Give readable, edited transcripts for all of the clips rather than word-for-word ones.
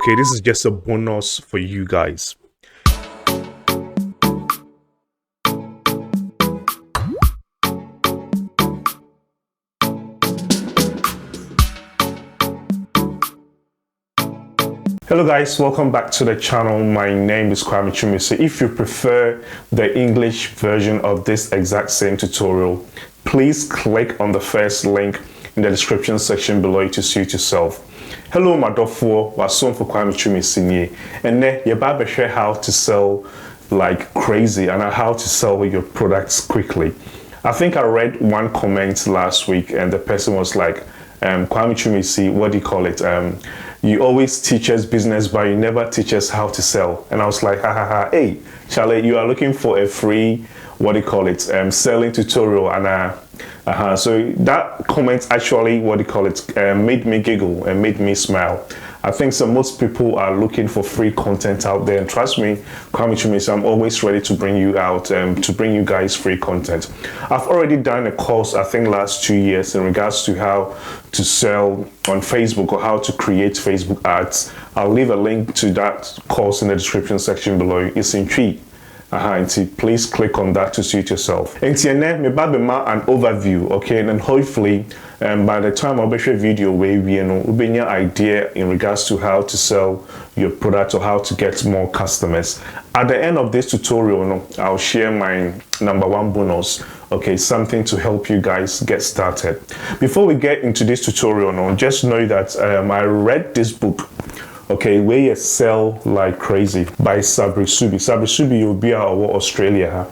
Okay, this is just a bonus for you guys. Hello guys, welcome back to the channel. My name is Kwame Chumisi. If you prefer the English version of this exact same tutorial, please click on the first link in the description section below to suit yourself. Hello Madofo, wasom for Kwame Chumisi, and you're about to share how to sell like crazy and how to sell your products quickly. I think I read one comment last week and the person was like, Kwame Chumisi, what do you call it? You always teach us business, but you never teach us how to sell. And I was like, ha ha ha, hey, Charlie, you are looking for a free, what do you call it, selling tutorial. And so that comment actually, what do you call it, made me giggle and made me smile. I think so most people are looking for free content out there, and trust me, Kwame Chumisi, I'm always ready to bring you out, to bring you guys free content. I've already done a course, I think last 2 years, in regards to how to sell on Facebook or how to create Facebook ads. I'll leave a link to that course in the description section below. It's in tree. Please click on that to suit yourself. And me an overview, okay, and then hopefully by the time I'll be share video where we be an idea in regards to how to sell your product or how to get more customers. At the end of this tutorial, I'll share my #1 bonus, okay, something to help you guys get started. Before we get into this tutorial, just know that I read this book, okay, where you sell like crazy by Sabri Subi. Sabri Subi, you'll be our Australia,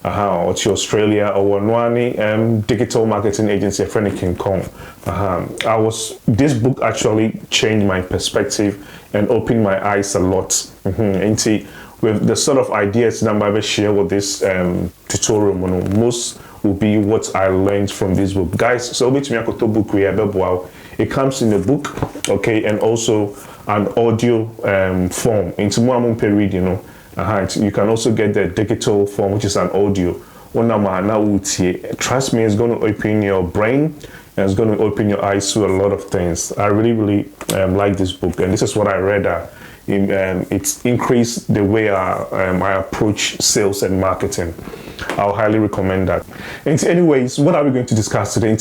or to Australia, or one digital marketing agency, a friend King Kong. This book actually changed my perspective and opened my eyes a lot. And see, with the sort of ideas that I'm going to share with this tutorial, most will be what I learned from this book. Guys, so me to me book we have it comes in the book, okay, and also an audio form. Into more read, you can also get the digital form, which is an audio. Trust me, it's going to open your brain and it's going to open your eyes to a lot of things. I really like this book, and this is what I read. It's increased the way I approach sales and marketing. I'll highly recommend that. And anyways, what are we going to discuss today?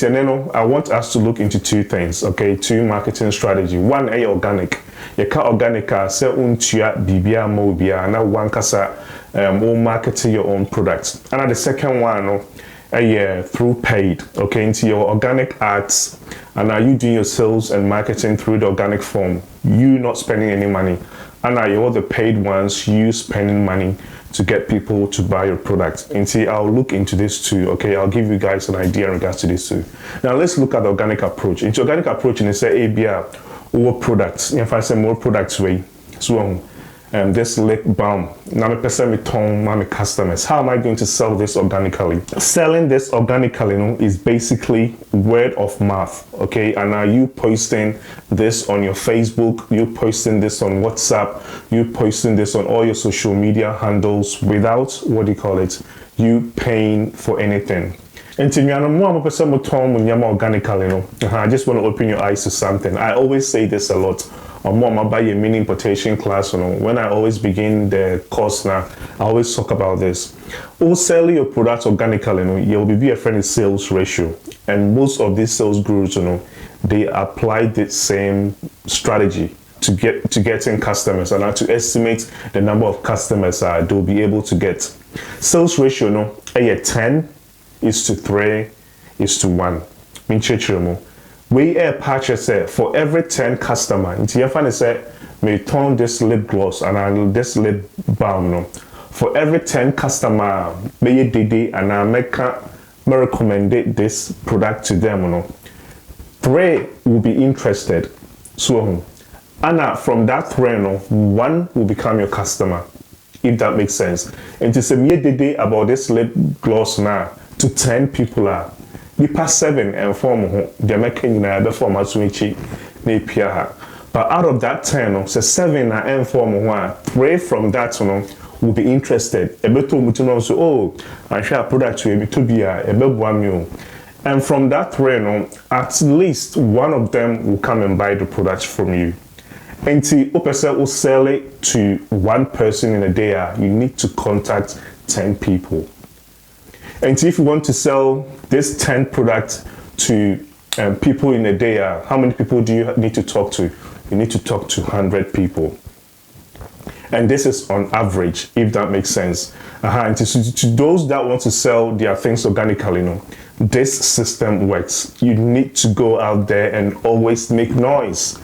I want us to look into two things, okay? Two marketing strategy. One, organic. You can organic say untua bibia mobia na one kasa market your own products. And the second one, through paid, okay, into your organic ads, and are you doing your sales and marketing through the organic form? You not spending any money, and are you the paid ones? You spending money to get people to buy your product. And see, I'll look into this too. Okay, I'll give you guys an idea in regards to this too. Now let's look at the organic approach. Into organic approach, and say ABR or products. If I say more products way, so this lip balm. Now me person me ton my customers. How am I going to sell this organically? Selling this organically, is basically word of mouth. Okay, and are you posting this on your Facebook? You posting this on WhatsApp? You posting this on all your social media handles without what do you call it? You paying for anything. And to me, organically, I just want to open your eyes to something. I always say this a lot. On buy a mini importation class, when I always begin the course now, I always talk about this. Or sell your products organically, you'll be a friendly sales ratio. And most of these sales gurus, they apply the same strategy to getting customers and to estimate the number of customers they'll be able to get. Sales ratio, 10:3:1. We purchase for every 10 customer. Into your fan say, may turn this lip gloss and this lip balm. For every 10 customer, may did and I may recommend this product to them. 3 will be interested. So, and from that 3, 1 will become your customer. If that makes sense. And to say me did about this lip gloss now to 10 people are. Nipa 7 and form the making the form as we but out of that 10, so 7 and form 3 from that will be interested. A better mutual so oh, I share product to me to be a meal. And from that 3, at least one of them will come and buy the product from you. And opesa will sell it to one person in a day, you need to contact 10 people. And if you want to sell this 10 products to people in a day, how many people do you need to talk to? You need to talk to 100 people. And this is on average, if that makes sense. And to those that want to sell their things organically, this system works. You need to go out there and always make noise.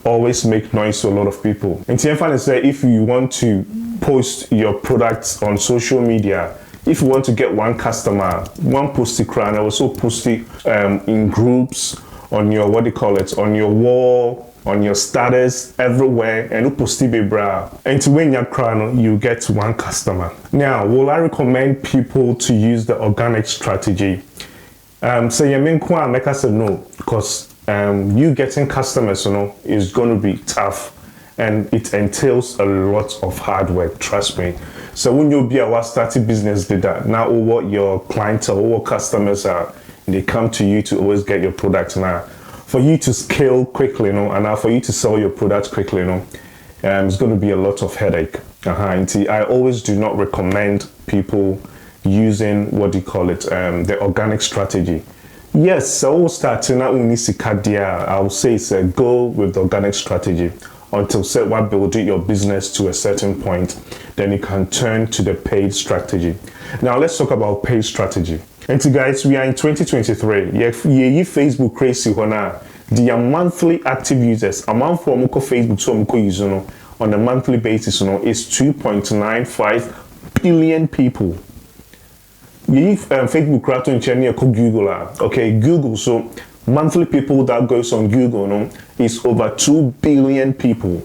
Always make noise to a lot of people. And TFN is that if you want to post your products on social media, if you want to get one customer, one posty crown, I also post it in groups, on your, on your wall, on your status, everywhere, and you post it bra. And to win your crown, you get one customer. Now, will I recommend people to use the organic strategy? So you mean make us no, because you getting customers, is going to be tough, and it entails a lot of hard work. Trust me. So when you be a starting business, did that now, what your clientele, what customers are, they come to you to always get your product. Now, for you to scale quickly, and now for you to sell your product quickly, it's going to be a lot of headache. I always do not recommend people using the organic strategy. Yes, so starting out I would say it's go with the organic strategy until say what building your business to a certain point, then you can turn to the paid strategy. Now let's talk about paid strategy. And guys, we are in 2023. Yeah, Facebook crazy the monthly active users, amount for Facebook so use on a monthly basis is 2.95 billion people. Facebook creator in China Google. Okay, Google, so monthly people that goes on Google is over 2 billion people.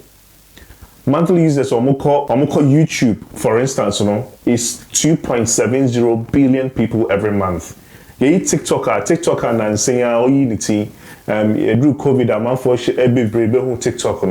Monthly users on YouTube, for instance, is 2.70 billion people every month. TikToker and saying unity through COVID a month for TikTok,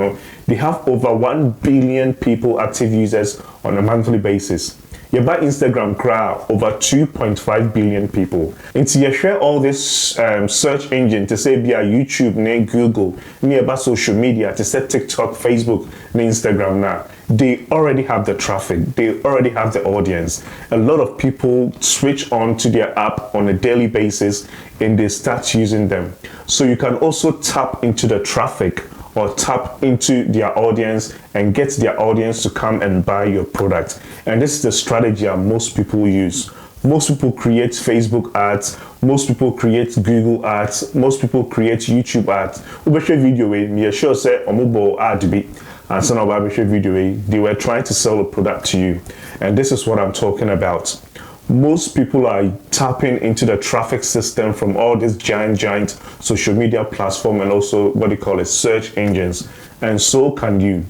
they have over 1 billion people active users on a monthly basis. You buy Instagram crowd over 2.5 billion people. And you share all this search engine to say via YouTube, Google, nearby social media, to say TikTok, Facebook, Instagram now. They already have the traffic. They already have the audience. A lot of people switch on to their app on a daily basis and they start using them. So you can also tap into the traffic or tap into their audience and get their audience to come and buy your product. And this is the strategy that most people use. Most people create Facebook ads, most people create Google ads, most people create YouTube ads. Video me sure say mobile ad be and some of video they were trying to sell a product to you. And this is what I'm talking about. Most people are tapping into the traffic system from all these giant social media platform and also search engines, and so can you.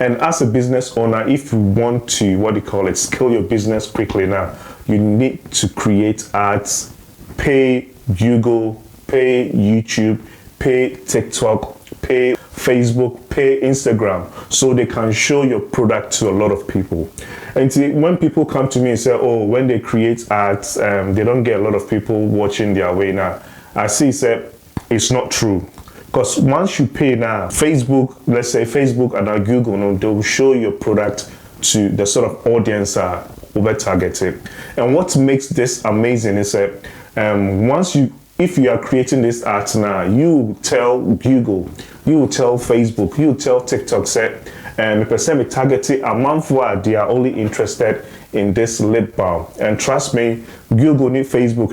And as a business owner, if you want to scale your business quickly now, you need to create ads, pay Google, pay YouTube, pay TikTok, pay Facebook, pay Instagram, so they can show your product to a lot of people. And when people come to me and say, oh, when they create ads, they don't get a lot of people watching their way now, I see it's not true. Because once you pay now, Facebook, let's say Facebook and Google, they will show your product to the sort of audience over targeted. And what makes this amazing is that if you are creating this ads now, you tell Google, you tell Facebook, you tell TikTok, me targeted a month where they are only interested in this lip balm. And trust me, Google and Facebook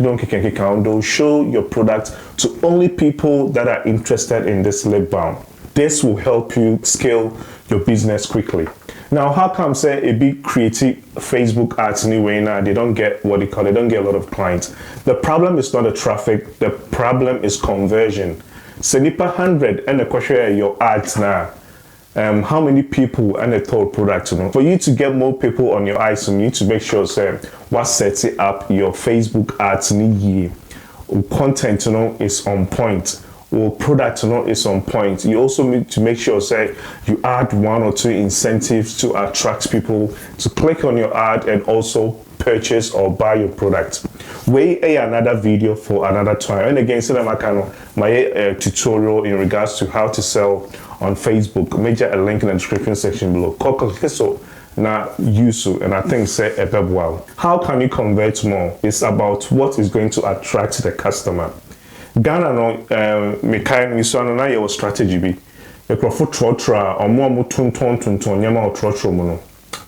they'll show your product to only people that are interested in this lip balm. This will help you scale your business quickly. Now, how come a big creative Facebook ads anyway now they don't get they don't get a lot of clients? The problem is not the traffic, the problem is conversion. Nipa 100 and a question your ads now. How many people and a third product, For you to get more people on your eyes, you need to make sure what sets it up your Facebook ads content is on point. Or product is on point. You also need to make sure you add 1 or 2 incentives to attract people to click on your ad and also purchase or buy your product. Another video for another time. And again, my tutorial in regards to how to sell on Facebook. Major a link in the description section below. Click so now use it, and I think say a wow. How can you convert more? It's about what is going to attract the customer. Ghana no me kind you so na your strategy be. The crofo trotra or more tunton nyama or trotro mono.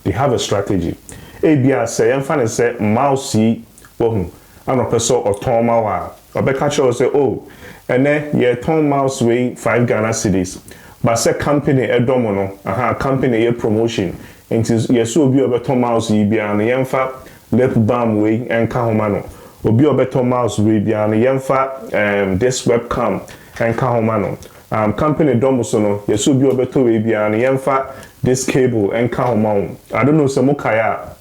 They have a strategy. Ebia say and fan say mouse wohu ano person or toma wa. Obeka cho say oh and then ye ton mouse way 5 Ghana cedis. But say company edomono aha company ye promotion into yeso obi obeton mouse yi bia na yemfa lip balm way enka homa no. Obi obeton mouse way bia na yemfa this webcam enka homa no. Company domuso no yeso obi obeto way bia na yemfa this cable enka homa. I don't know some mukaya.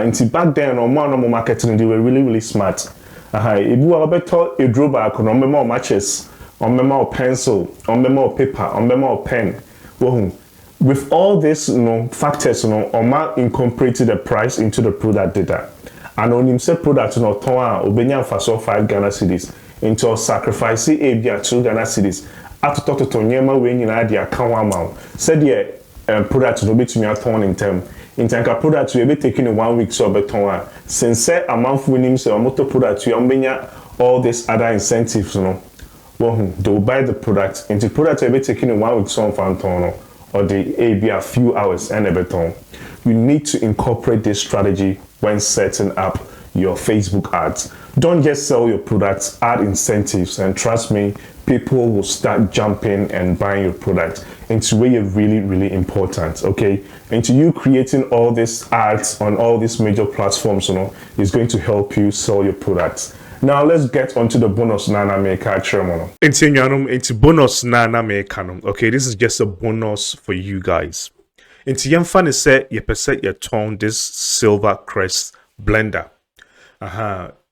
Into back then on one of marketing they were really smart. Ibu obeto a draw back on memo matches, on memo pencil, on memo paper, on memo pen. With all this factors, Oma incorporated the price into the product data. And on himself product Toa Obenya for 5 Ghana cedis into sacrifice a 2 Ghana cedis. After to Tonyema when you idea account amount. Said yeah product no be to me a ton in term. In tanka product we be taking a 1 week so beton. Since say a month winning so motor product we ambenya all these other incentives they will buy the product into product we be taking a 1 week so fantono or the be a few hours and a beton. You need to incorporate this strategy when setting up your Facebook ads. Don't just sell your products, add incentives, and trust me, people will start jumping and buying your product. It's really, really important, okay? Into you creating all these ads on all these major platforms, is going to help you sell your products. Now let's get onto the bonus nana maker tremono. Into bonus nana maker. Okay, this is just a bonus for you guys. Into yemfa ne say ye percent ye tone this silver crest blender.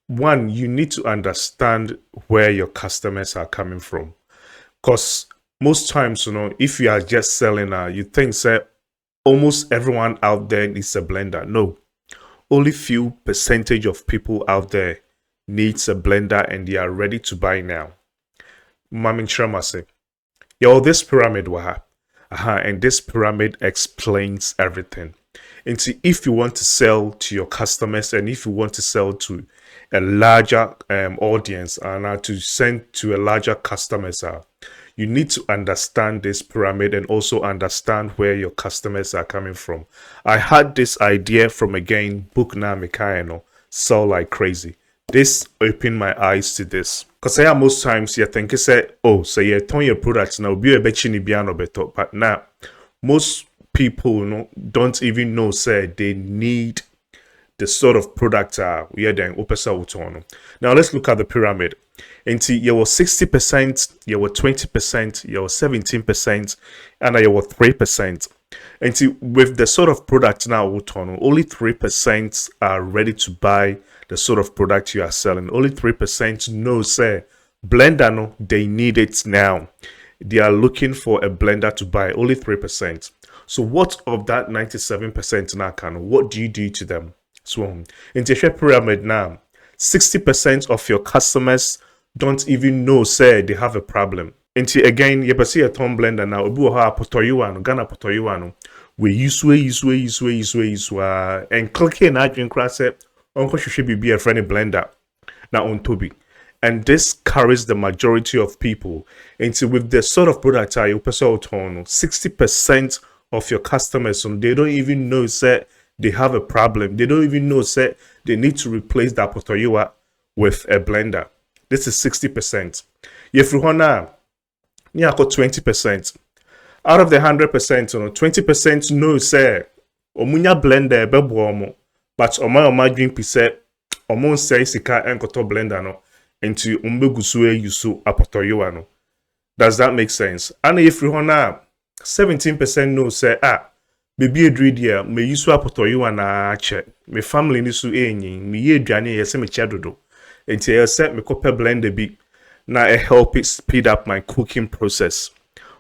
One, you need to understand where your customers are coming from. Because most times, if you are just selling, you think say almost everyone out there needs a blender. No, only few percentage of people out there needs a blender and they are ready to buy now. Mamin Shramase. Yo, this pyramid waha. And this pyramid explains everything. And see, if you want to sell to your customers and if you want to sell to a larger audience and to send to a larger customers, you need to understand this pyramid and also understand where your customers are coming from. I had this idea from again book na Mikaeno, Sell Like Crazy. This opened my eyes to this. Because most times you think say, oh, so you turn your products now be a betchini biano beto. But now most people don't even know say they need the sort of product we are doing. Now let's look at the pyramid. And see, you were 60%, you were 20%, you were 17%, and you were 3%. And see, with the sort of product now, only 3% are ready to buy the sort of product you are selling. Only 3% know, say, blender, no, they need it now. They are looking for a blender to buy. Only 3%. So what of that 97% now what do you do to them? So in the pyramid now, 60% of your customers don't even know, say, they have a problem. Until again, you see a ton blender now, Ghana potoyuano. We use and click in and class it. Uncle should be a friendly blender now on Toby. And this carries the majority of people into with the sort of product you 60% of your customers, they don't even know, say, they have a problem. They don't even know, say, they need to replace that potoyua with a blender. This is 60%. If you want to, you got 20%. Out of the 100%, 20% know, say, omunya blender bebomo, but oma drink pise, omon say sika enkoto blender no, into umbegusue yusu apotoyua no. Does that make sense? And if you want to, 17% know, say, baby a dread here, me use apotoyua na che, me family nisu enyi, me ye dwane yese me chadodo. Until I set me copper blender be. Now I help it speed up my cooking process.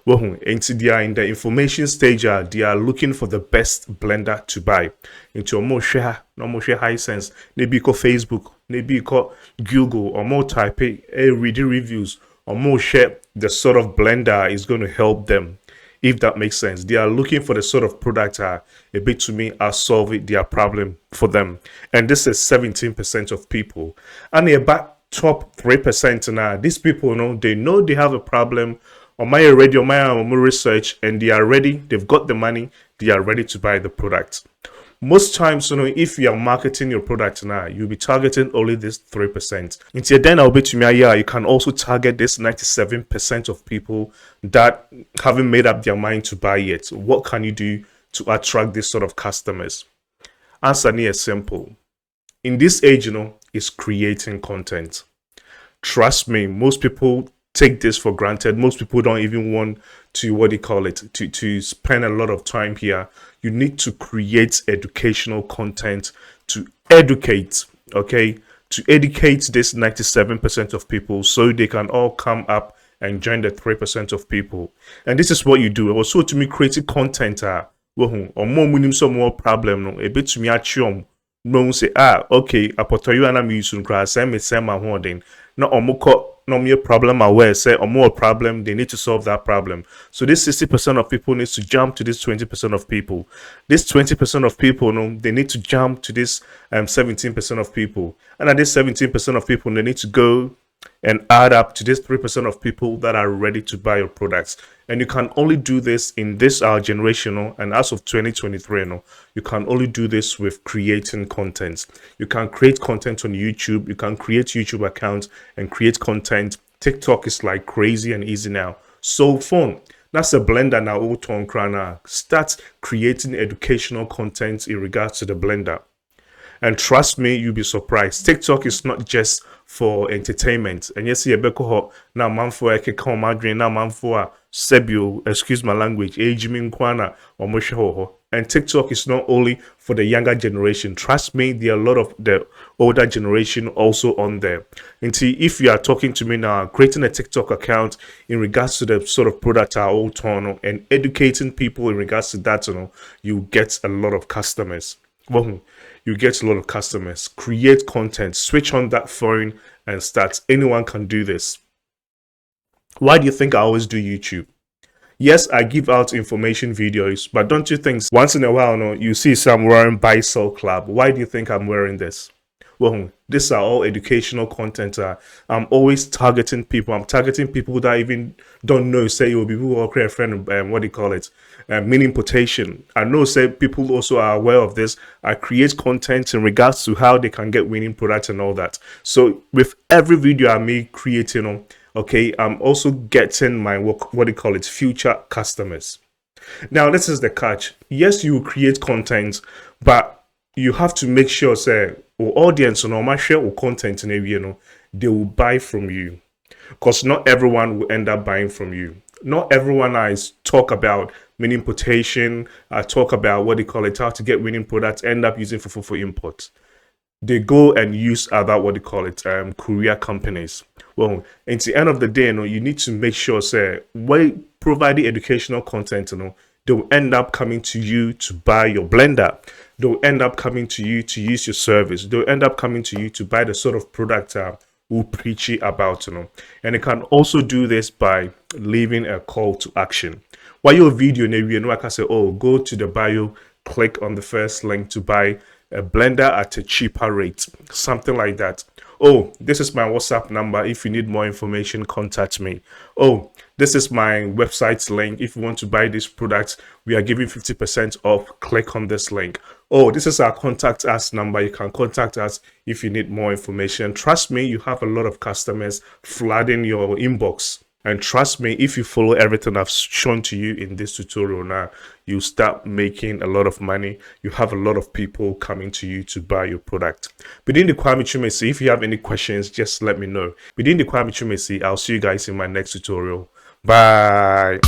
Well, until they are in the information stage, they are looking for the best blender to buy. Into a more share, no more share high sense. Maybe call Facebook, maybe call Google, or more type reading reviews, or more share the sort of blender is going to help them, if that makes sense. They are looking for the sort of product a bit to me are solving their problem for them. And this is 17% of people. And about top 3% now, these people know they have a problem on my radio, my research, and they are ready, they've got the money, they are ready to buy the product. Most times, if you are marketing your product now, you'll be targeting only this 3%. Until then, I'll bet to me, yeah, you can also target this 97% of people that haven't made up their mind to buy yet. What can you do to attract this sort of customers? Answer me is simple. In this age, is creating content. Trust me, most people take this for granted. Most people don't even want to to spend a lot of time here. You need to create educational content to educate, okay, to educate this 97% of people so they can all come up and join the 3% of people. And this is what you do. Also, to me, creating content or more some more problem a bit to me at no say okay apotoyo ana mi use nkra send me send my holding no omoko no me problem aware say or more problem, they need to solve that problem. So this 60% of people needs to jump to this 20% of people. This 20% of people, they need to jump to this 17% of people. And at this 17% of people, they need to go and add up to this 3% of people that are ready to buy your products. And you can only do this in this our generation, and as of 2023, you can only do this with creating content. You can create content on YouTube, you can create YouTube accounts and create content. TikTok is like crazy and easy now. So fun. That's a blender now. Start creating educational content in regards to the blender. And trust me, you'll be surprised. TikTok is not just for entertainment. And yes, now man for a come now man for Sebio, excuse my language, age min kwana or and TikTok is not only for the younger generation. Trust me, there are a lot of the older generation also on there. And see, if you are talking to me now, creating a TikTok account in regards to the sort of product are all torn and educating people in regards to that, you get a lot of customers. Well, you get a lot of customers. Create content, switch on that phone and start. Anyone can do this. Why do you think I always do YouTube? Yes, I give out information videos, but don't you think once in a while, you see some wearing buy sell club? Why do you think I'm wearing this? Well, these are all educational content. I'm always targeting people. I'm targeting people that even don't know, say, you'll be people who create a friend, what do you call it? Meaning importation. I know, say, people also are aware of this. I create content in regards to how they can get winning products and all that. So with every video I make creating, okay, I'm also getting my what do you call it, future customers. Now, this is the catch. Yes, you create content, but you have to make sure, say, or audience or share or content in they will buy from you, because not everyone will end up buying from you. Not everyone is talk about meaning importation, talk about what they call it, how to get winning products, end up using Fofoofo import. They go and use other what they call it, courier companies. Well, at the end of the day, you need to make sure, say, while providing educational content, they'll end up coming to you to buy your blender. They'll end up coming to you to use your service. They'll end up coming to you to buy the sort of product we'll preach about, And you can also do this by leaving a call to action. While your video, I can say, oh, go to the bio, click on the first link to buy a blender at a cheaper rate, something like that. Oh, this is my WhatsApp number. If you need more information, contact me. Oh, this is my website link. If you want to buy this product, we are giving 50% off. Click on this link. Oh, this is our contact us number. You can contact us if you need more information. Trust me, you have a lot of customers flooding your inbox. And trust me, if you follow everything I've shown to you in this tutorial now, you start making a lot of money. You have a lot of people coming to you to buy your product. Within the Kwame Chumesi, if you have any questions, just let me know. Within the Kwame Chumesi, I'll see you guys in my next tutorial. Bye.